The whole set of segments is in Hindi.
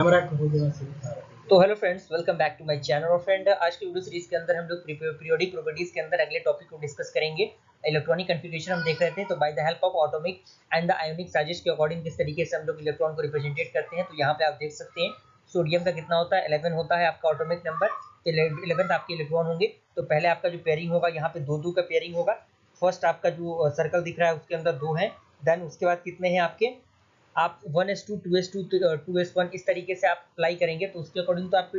तो hello friends, welcome back to my channel. और फ्रेंड, आज की वीडियो सीरीज के अंदर हम लोग पीरियोडिक प्रॉपर्टीज के अंदर अगले टॉपिक को डिस्कस करेंगे। इलेक्ट्रॉनिक कॉन्फ़िगरेशन हम देख रहे थे, तो by the help of atomic and the ionic charges के अकॉर्डिंग किस तरीके से हम लोग इलेक्ट्रॉन को रिप्रेजेंटेट करते हैं। तो यहाँ पे आप देख सकते हैं सोडियम का कितना होता है, 11 होता है आपका एटॉमिक नंबर। 11 आपके इलेक्ट्रॉन होंगे। तो पहले आपका जो पेयरिंग होगा, यहाँ पे 2-2 का पेयरिंग होगा। फर्स्ट आपका जो सर्कल दिख रहा है उसके अंदर 2 है। देन उसके बाद कितने हैं आपके, आप 1s2 2s2 2s1 इस तरीके से आप अप्लाई करेंगे। तो उसके अकॉर्डिंग तो आप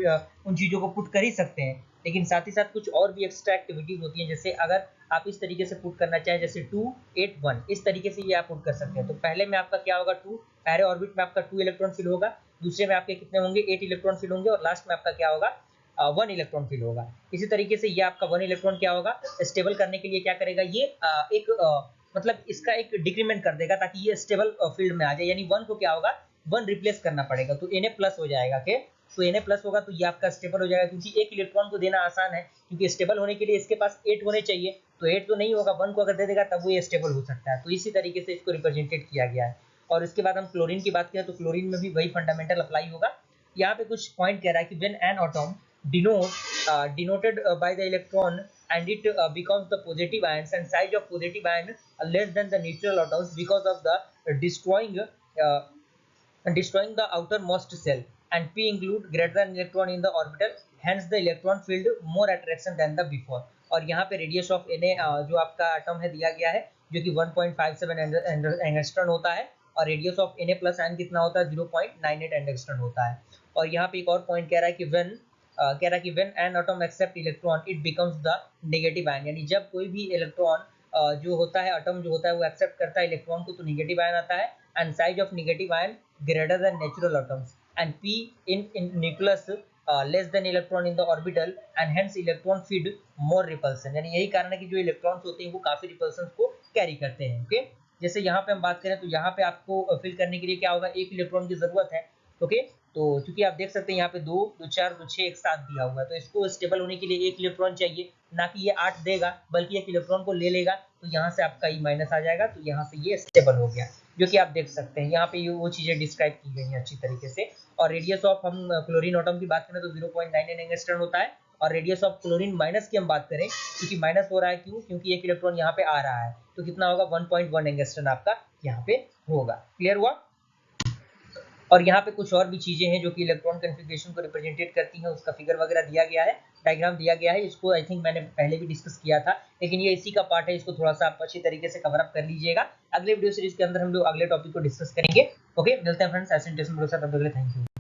उन चीज़ों को पुट कर ही सकते हैं। लेकिन साथ ही साथ कुछ और भी एक्स्ट्रा एक्टिविटीज होती हैं, जैसे अगर आप इस तरीके से पुट करना चाहें, जैसे 2 8 1 इस तरीके से ये आप पुट कर सकते हैं। तो पहले में आपका क्या होगा, 2 पहले ऑर्बिट में आपका 2 इलेक्ट्रॉन फिल होगा, दूसरे में आपके कितने होंगे, 8 इलेक्ट्रॉन फिल होंगे, और लास्ट में आपका क्या होगा, 1 इलेक्ट्रॉन फिल होगा। इसी तरीके से ये आपका 1 इलेक्ट्रॉन क्या होगा, स्टेबल करने के लिए क्या करेगा, ये एक मतलब इसका एक डिक्रीमेंट कर देगा ताकि ये स्टेबल फील्ड में आ जाए। यानी 1 को क्या होगा, 1 रिप्लेस करना पड़ेगा, तो Na प्लस हो जाएगा। के तो Na प्लस होगा तो ये आपका स्टेबल हो जाएगा, क्योंकि एक इलेक्ट्रॉन को देना आसान है, क्योंकि स्टेबल होने के लिए इसके पास 8 होने चाहिए। तो 8 तो नहीं होगा, 1 को अगर दे देगा तब वो ये स्टेबल हो सकता है। तो इसी तरीके से इसको रिप्रेजेंटेड किया गया है। और इसके बाद हम क्लोरीन की बात करें तो क्लोरीन में भी वही फंडामेंटल अप्लाई होगा। यहाँ पे कुछ पॉइंट कह रहा है कि when N atom denoted by the electron and it becomes the positive ions and size of positive ion less than the neutral atoms because of the destroying the outermost shell, and p include greater than electron in the orbital, hence the electron field more attraction than the before। और यहाँ पे रेडियस ऑफ Na जो आपका एटम है दिया गया है, जो कि 1.57 एंगस्ट्रॉन होता है, और radius of Na plus ion कितना होता है, 0.98 एंगस्ट्रॉन होता है। और यहाँ पे एक और पॉइंट कह रहा है कि when an atom accept electron it becomes the negative ion. यानी जब कोई भी इलेक्ट्रॉन जो होता है, एटम जो होता है वो एक्सेप्ट करता है इलेक्ट्रॉन को, तो नेगेटिव आयन आता है। And size of negative ion greater than natural atoms, and p in nucleus less than electron in the orbital, and hence electron feed more repulsion। यानी यही कारण है कि जो इलेक्ट्रॉन्स होते हैं वो काफी रिपल्शन को कैरी करते हैं। ओके, जैसे यहाँ पे हम बात करें तो यहाँ पे आपको फिल करने के लिए क्या होगा, एक इलेक्ट्रॉन की जरूरत है। ओके, तो क्योंकि आप देख सकते हैं यहाँ पे 2 2 4 2 6 एक साथ दिया हुआ है, तो इसको स्टेबल होने के लिए एक इलेक्ट्रॉन चाहिए, ना कि ये 8 देगा, बल्कि एक इलेक्ट्रॉन को ले लेगा। तो यहाँ से आपका ई माइनस आ जाएगा, तो यहाँ से ये स्टेबल हो गया, जो कि आप देख सकते हैं यहाँ पे वो चीजें डिस्क्राइब की गई हैं अच्छी तरीके से। और रेडियस ऑफ हम क्लोरीन एटम की बात करें तो 0.99 एंगस्ट्रॉन होता है। और रेडियस ऑफ क्लोरीन माइनस की हम बात करें, क्योंकि माइनस हो रहा है, क्यों, क्योंकि एक इलेक्ट्रॉन यहाँ पे आ रहा है, तो कितना होगा, 1.1 एंगस्ट्रॉन आपका यहाँ पे होगा। क्लियर हुआ। और यहाँ पे कुछ और भी चीजें हैं जो कि इलेक्ट्रॉन कॉन्फ़िगरेशन को रिप्रेजेंटेट करती हैं, उसका फिगर वगैरह दिया गया है, डायग्राम दिया गया है। इसको आई थिंक मैंने पहले भी डिस्कस किया था, लेकिन ये इसी का पार्ट है, इसको थोड़ा सा आप अच्छी तरीके से कवर अप कर लीजिएगा। अगले वीडियो सीरीज के अंदर हम लोग अगले टॉपिक को डिस्कस करेंगे। ओके, मिलते हैं फ्रेंड्स ऐसे इंटरेस्टिंग वीडियो के साथ। तब तक के लिए थैंक यू।